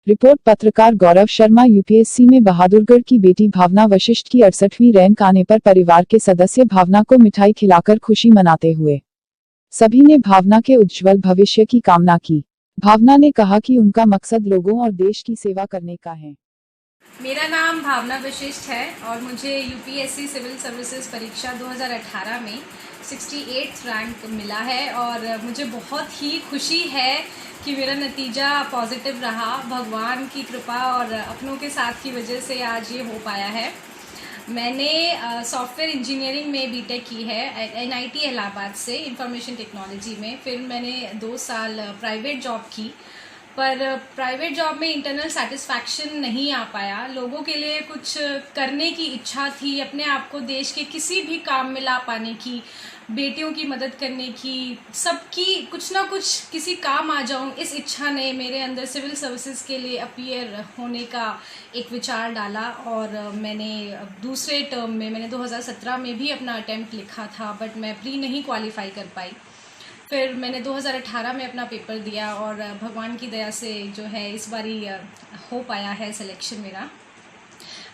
Report पत्रकार Gaurav Sharma. UPSC में बहादुरगढ़ की बेटी भावना वशिष्ठ की 68वीं रैंक आने पर परिवार के सदस्य भावना को मिठाई खिलाकर खुशी मनाते हुए सभी ने भावना के उज्जवल भविष्य की कामना की। भावना ने कहा कि उनका मकसद लोगों और देश की सेवा करने का है। मेरा नाम भावना वशिष्ठ है और मुझे यूपीएससी सिविल सर्विसेज परीक्षा 2018 में 68 रैंक मिला है और मुझे बहुत ही खुशी है कि मेरा नतीजा पॉजिटिव रहा। भगवान की कृपा और अपनों के साथ की वजह से आज ये हो पाया है। मैंने सॉफ्टवेयर इंजीनियरिंग में बीटेक की है एनआईटी इलाहाबाद से इंफॉर्मेशन टेक्नोलॉजी में। फिर मैंने 2 साल प्राइवेट जॉब की, पर प्राइवेट जॉब में इंटरनल सेटिस्फैक्शन नहीं आ पाया। लोगों के लिए कुछ करने की इच्छा थी, अपने आप को देश के किसी भी काम में ला पाने की, बेटियों की मदद करने की, सबकी कुछ ना कुछ किसी काम आ जाऊं, इस इच्छा ने मेरे अंदर सिविल सर्विसेज के लिए अपीयर होने का एक विचार डाला। और मैंने दूसरे टर्म में मैंने 2017 में भी अपना अटेम्प्ट लिखा था, बट मैं प्री नहीं क्वालिफाई कर पाई। फिर मैंने 2018 में अपना पेपर दिया और भगवान की दया से जो है इस बारी हो पाया है सिलेक्शन मेरा।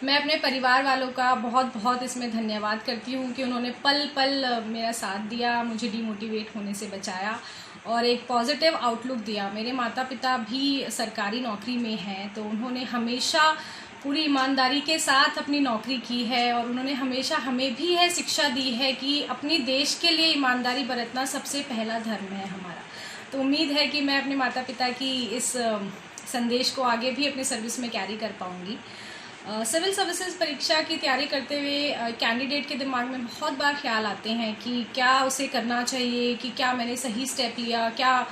मैं अपने परिवार वालों का बहुत बहुत इसमें धन्यवाद करती हूँ कि उन्होंने पल पल मेरा साथ दिया, मुझे डिमोटिवेट होने से बचाया और एक पॉजिटिव आउटलुक दिया। मेरे माता पिता भी सरकारी नौकरी में हैं, तो उन्होंने हमेशा पूरी ईमानदारी के साथ अपनी नौकरी की है और उन्होंने हमेशा हमें भी यह शिक्षा दी है कि अपनी देश के लिए ईमानदारी बरतना सबसे पहला धर्म है हमारा। तो उम्मीद है कि मैं अपने माता पिता की इस संदेश को आगे भी अपनी सर्विस में कैरी कर पाऊँगी। सिविल सर्विसेज परीक्षा की तैयारी करते हुए कैंडिडेट के दिमाग में बहुत बार ख्याल आते हैं कि क्या उसे करना चाहिए, कि क्या मैंने सही स्टेप लिया, क्या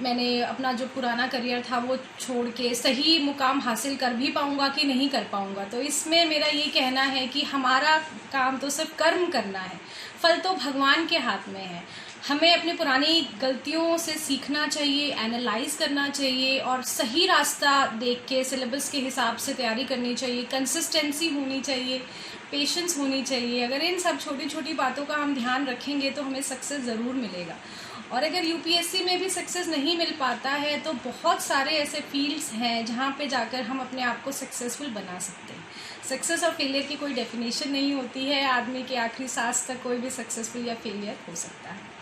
मैंने अपना जो पुराना करियर था वो छोड़ के सही मुकाम हासिल कर भी पाऊँगा कि नहीं कर पाऊँगा। तो इसमें मेरा ये कहना है कि हमारा काम तो सिर्फ कर्म करना है, फल तो भगवान के हाथ में है। हमें अपनी पुरानी गलतियों से सीखना चाहिए, एनालाइज करना चाहिए और सही रास्ता देख के सिलेबस के हिसाब से तैयारी करनी चाहिए। कंसिस्टेंसी होनी चाहिए, पेशेंस होनी चाहिए। अगर इन सब छोटी छोटी बातों का हम ध्यान रखेंगे तो हमें सक्सेस ज़रूर मिलेगा। और अगर यूपीएससी में भी सक्सेस नहीं मिल पाता है तो बहुत सारे ऐसे फील्ड्स हैं जहाँ पे जाकर हम अपने आप को सक्सेसफुल बना सकते हैं। सक्सेस और फेलियर की कोई डेफिनेशन नहीं होती है। आदमी के आखिरी सांस तक कोई भी सक्सेसफुल या फेलियर हो सकता है।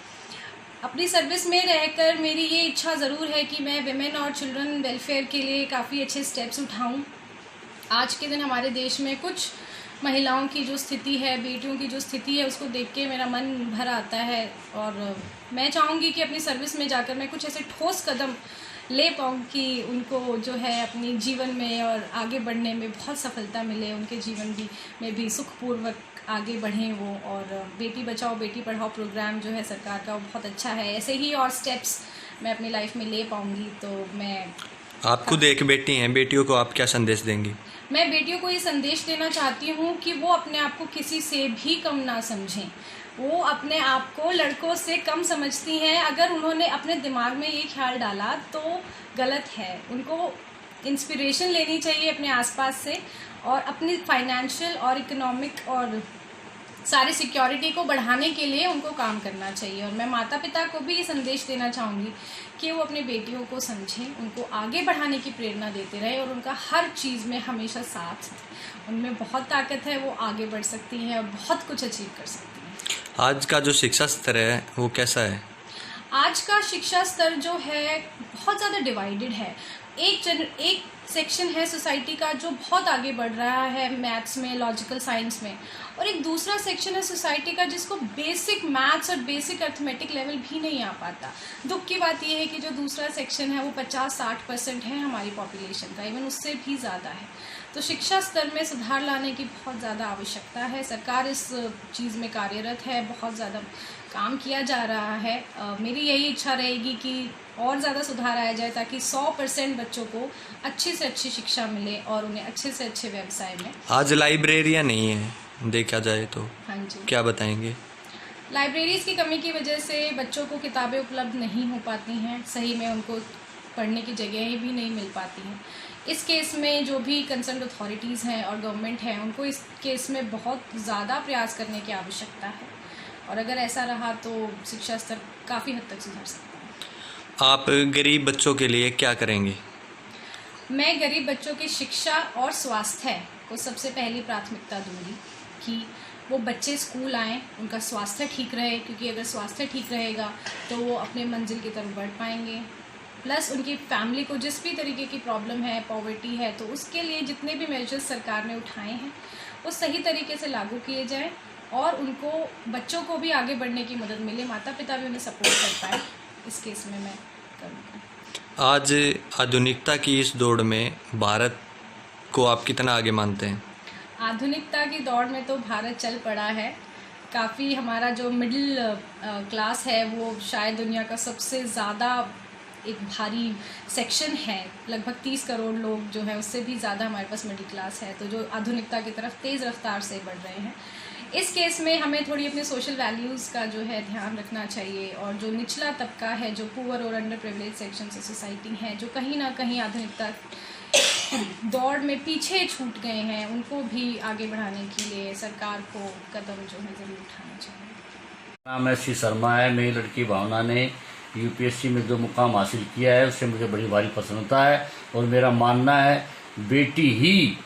अपनी सर्विस में रहकर मेरी ये इच्छा ज़रूर है कि मैं विमेन और चिल्ड्रन वेलफेयर के लिए काफ़ी अच्छे स्टेप्स उठाऊं। आज के दिन हमारे देश में कुछ महिलाओं की जो स्थिति है, बेटियों की जो स्थिति है, उसको देख के मेरा मन भर आता है और मैं चाहूँगी कि अपनी सर्विस में जाकर मैं कुछ ऐसे ठोस कदम ले पाऊँ कि उनको जो है अपनी जीवन में और आगे बढ़ने में बहुत सफलता मिले, उनके जीवन में भी सुखपूर्वक आगे बढ़ें वो। और बेटी बचाओ बेटी पढ़ाओ प्रोग्राम जो है सरकार का, वो बहुत अच्छा है। ऐसे ही और स्टेप्स मैं अपनी लाइफ में ले पाऊँगी। तो मैं आप खुद एक बेटी हैं, बेटियों को आप क्या संदेश देंगी? मैं बेटियों को ये संदेश देना चाहती हूँ कि वो अपने आप को किसी से भी कम ना समझें। वो अपने आप को लड़कों से कम समझती हैं। अगर उन्होंने अपने दिमाग में ये ख्याल डाला तो गलत है। उनको इंस्पिरेशन लेनी चाहिए अपने आसपास से और अपनी फाइनेंशियल और इकोनॉमिक और सारी सिक्योरिटी को बढ़ाने के लिए उनको काम करना चाहिए। और मैं माता पिता को भी ये संदेश देना चाहूँगी कि वो अपनी बेटियों को समझें, उनको आगे बढ़ाने की प्रेरणा देते रहें और उनका हर चीज़ में हमेशा साथ दें। उनमें बहुत ताकत है, वो आगे बढ़ सकती हैं और बहुत कुछ अचीव कर सकती हैं। आज का जो शिक्षा स्तर है वो कैसा है? आज का शिक्षा स्तर जो है बहुत ज़्यादा डिवाइडेड है। एक सेक्शन है सोसाइटी का जो बहुत आगे बढ़ रहा है मैथ्स में, लॉजिकल साइंस में, और एक दूसरा सेक्शन है सोसाइटी का जिसको बेसिक मैथ्स और बेसिक अर्थमेटिक लेवल भी नहीं आ पाता। दुख की बात यह है कि जो दूसरा सेक्शन है वो 50-60% है हमारी पॉपुलेशन का, इवन उससे भी ज़्यादा है। तो शिक्षा स्तर में सुधार लाने की बहुत ज़्यादा आवश्यकता है। सरकार इस चीज़ में कार्यरत है, बहुत ज़्यादा काम किया जा रहा है। मेरी यही इच्छा रहेगी कि और ज़्यादा सुधार आया जाए ताकि 100% बच्चों को अच्छी से अच्छी शिक्षा मिले और उन्हें अच्छे से अच्छे व्यवसाय में। आज लाइब्रेरियाँ नहीं है देखा जाए तो, हाँ जी, क्या बताएंगे? लाइब्रेरीज़ की कमी की वजह से बच्चों को किताबें उपलब्ध नहीं हो पाती हैं, सही में उनको पढ़ने की जगहें भी नहीं मिल पाती हैं। इस केस में जो भी कंसर्न अथॉरिटीज़ हैं और गवर्नमेंट है, उनको इस केस में बहुत ज़्यादा प्रयास करने की आवश्यकता है और अगर ऐसा रहा तो शिक्षा स्तर काफ़ी हद तक सुधर सकता है। आप गरीब बच्चों के लिए क्या करेंगे? मैं गरीब बच्चों की शिक्षा और स्वास्थ्य को सबसे पहली प्राथमिकता दूंगी कि वो बच्चे स्कूल आएँ, उनका स्वास्थ्य ठीक रहे, क्योंकि अगर स्वास्थ्य ठीक रहेगा तो वो अपने मंजिल की तरफ बढ़ पाएंगे। प्लस उनकी फैमिली को जिस भी तरीके की प्रॉब्लम है, पॉवर्टी है, तो उसके लिए जितने भी मेजर्स सरकार ने उठाए हैं वो सही तरीके से लागू किए जाएं और उनको बच्चों को भी आगे बढ़ने की मदद मिले, माता पिता भी उन्हें सपोर्ट कर पाए। इस केस में मैं करूँगा। आज आधुनिकता की इस दौड़ में भारत को आप कितना आगे मानते हैं? आधुनिकता की दौड़ में तो भारत चल पड़ा है। काफ़ी हमारा जो मिडिल क्लास है वो शायद दुनिया का सबसे ज़्यादा एक भारी सेक्शन है। लगभग 30 करोड़ लोग जो है उससे भी ज़्यादा हमारे पास मिडिल क्लास है, तो जो आधुनिकता की तरफ तेज़ रफ्तार से बढ़ रहे हैं। इस केस में हमें थोड़ी अपने सोशल वैल्यूज़ का जो है ध्यान रखना चाहिए, और जो निचला तबका है, जो पुअर और under privilege section of society हैं, जो कहीं ना कहीं आधुनिकता दौड़ में पीछे छूट गए हैं, उनको भी आगे बढ़ाने के लिए सरकार को कदम जो है ज़रूर उठाना चाहिए। नाम श्री शर्मा है। मेरी लड़की भावना ने यूपीएससी में जो मुकाम हासिल किया है उससे मुझे बड़ी भारी प्रसन्नता है, और मेरा मानना है बेटी ही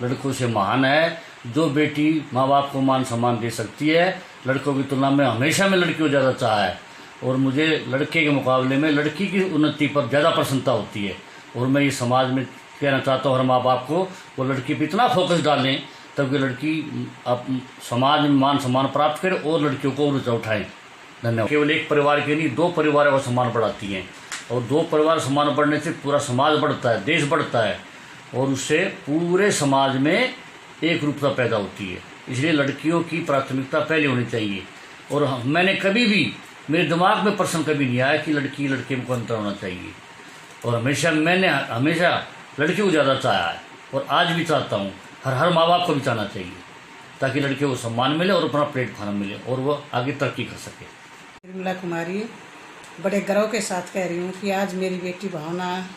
लड़कों से महान है। जो बेटी माँ बाप को मान सम्मान दे सकती है, लड़कों की तुलना में हमेशा में लड़की को ज़्यादा चाहा है, और मुझे लड़के के मुकाबले में लड़की की उन्नति पर ज़्यादा प्रसन्नता होती है। और मैं ये समाज में कहना चाहता हूँ हर माँ बाप को, वो लड़की पर इतना फोकस डालें तब कि लड़की समाज में मान सम्मान प्राप्त करे और लड़कियों को ऊंचा उठाएं। धन्यवाद। केवल एक परिवार के नहीं, 2 परिवार वो सम्मान बढ़ाती हैं, और 2 परिवार सम्मान बढ़ने से पूरा समाज बढ़ता है, देश बढ़ता है, और उससे पूरे समाज में एक रूपता पैदा होती है। इसलिए लड़कियों की प्राथमिकता पहले होनी चाहिए। और मैंने कभी भी, मेरे दिमाग में प्रश्न कभी नहीं आया कि लड़की लड़के में अंतर होना चाहिए, और मैंने हमेशा लड़की को ज़्यादा चाहा है, और आज भी चाहता हूँ। हर माँ बाप को भी चाहना चाहिए, ताकि लड़के को सम्मान मिले और अपना प्लेटफॉर्म मिले और वो आगे तरक्की कर सके। निर्मला कुमारी, बड़े गर्व के साथ कह रही हूँ कि आज मेरी बेटी भावना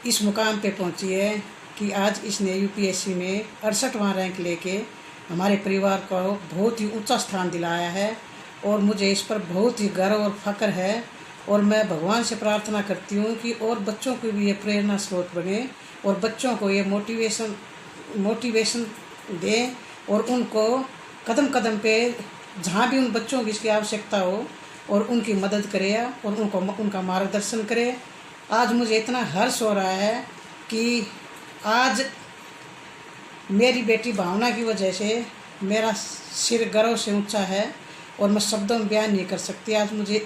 इस मुकाम पे पहुँची है कि आज इसने यूपीएससी में 68वां रैंक लेके हमारे परिवार को बहुत ही ऊंचा स्थान दिलाया है, और मुझे इस पर बहुत ही गर्व और फख्र है। और मैं भगवान से प्रार्थना करती हूँ कि और बच्चों को भी ये प्रेरणा स्रोत बने, और बच्चों को ये मोटिवेशन दें, और उनको कदम कदम पे जहाँ भी उन बच्चों की इसकी आवश्यकता हो और उनकी मदद करे और उनका मार्गदर्शन करे। आज मुझे इतना हर्ष हो रहा है कि आज मेरी बेटी भावना की वजह से मेरा सिर गर्व से ऊंचा है, और मैं शब्दों में बयान नहीं कर सकती। आज मुझे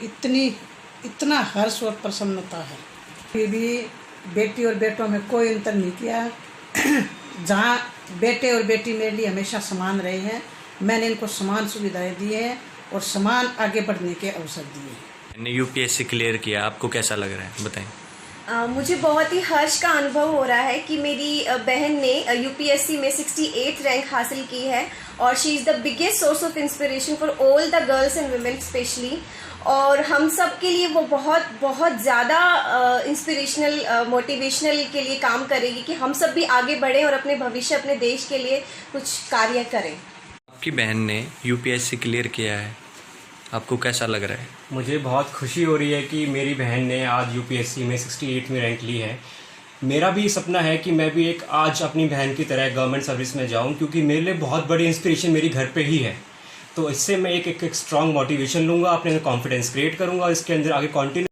इतना हर्ष और प्रसन्नता है। फिर भी बेटी और बेटों में कोई अंतर नहीं किया। जहाँ बेटे और बेटी मेरे लिए हमेशा समान रहे हैं, मैंने इनको समान सुविधाएं दी हैं और समान आगे बढ़ने के अवसर दिए हैं। मैंने यूपीएससी क्लियर किया, आपको कैसा लग रहा है बताएं? मुझे बहुत ही हर्ष का अनुभव हो रहा है कि मेरी बहन ने यूपीएससी में 68th रैंक हासिल की है, और she is the biggest source of inspiration for all the girls and women specially. और हम सब के लिए वो बहुत ज़्यादा इंस्पिरेशनल मोटिवेशनल के लिए काम करेगी कि हम सब भी आगे बढ़ें और अपने भविष्य, अपने देश के लिए कुछ कार्य करें। आपकी बहन ने यूपीएससी क्लियर किया है, आपको कैसा लग रहा है? मुझे बहुत खुशी हो रही है कि मेरी बहन ने आज यूपीएससी में 68वीं रैंक ली है। मेरा भी सपना है कि मैं भी एक आज अपनी बहन की तरह गवर्नमेंट सर्विस में जाऊं, क्योंकि मेरे लिए बहुत बड़ी इंस्पिरेशन मेरी घर पे ही है। तो इससे मैं एक स्ट्रॉन्ग मोटिवेशन लूँगा, अपने कॉन्फिडेंस क्रिएट करूँगा, इसके अंदर आगे कंटिन्यू